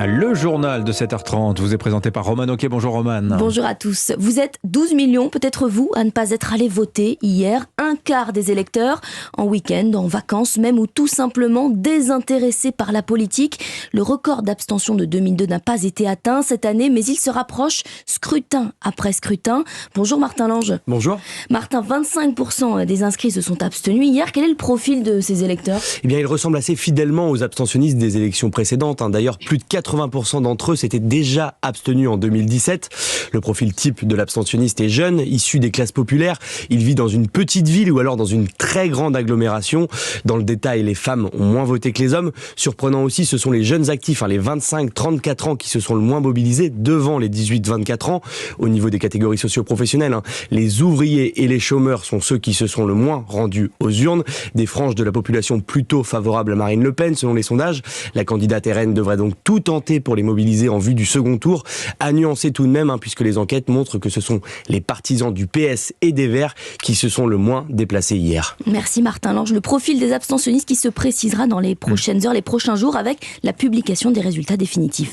Le journal de 7h30 vous est présenté par Roman Oquet. Bonjour Roman. Bonjour à tous. Vous êtes 12 millions, peut-être vous, à ne pas être allés voter hier. Un quart des électeurs en week-end, en vacances même, ou tout simplement désintéressés par la politique. Le record d'abstention de 2002 n'a pas été atteint cette année, mais il se rapproche scrutin après scrutin. Bonjour Martin Lange. Bonjour. Martin, 25% des inscrits se sont abstenus hier. Quel est le profil de ces électeurs ? Eh bien, ils ressemblent assez fidèlement aux abstentionnistes des élections précédentes. D'ailleurs, plus de 80% d'entre eux s'étaient déjà abstenus en 2017. Le profil type de l'abstentionniste est jeune, issu des classes populaires. Il vit dans une petite ville ou alors dans une très grande agglomération. Dans le détail, les femmes ont moins voté que les hommes. Surprenant aussi, ce sont les jeunes actifs, les 25-34 ans qui se sont le moins mobilisés devant les 18-24 ans. Au niveau des catégories socio-professionnelles, les ouvriers et les chômeurs sont ceux qui se sont le moins rendus aux urnes. Des franges de la population plutôt favorables à Marine Le Pen, selon les sondages. La candidate RN devrait donc tout tenter pour les mobiliser en vue du second tour. À nuancer tout de même, puisque les enquêtes montrent que ce sont les partisans du PS et des Verts qui se sont le moins déplacés hier. Merci Martin Lange. Le profil des abstentionnistes qui se précisera dans les prochaines heures, les prochains jours, avec la publication des résultats définitifs.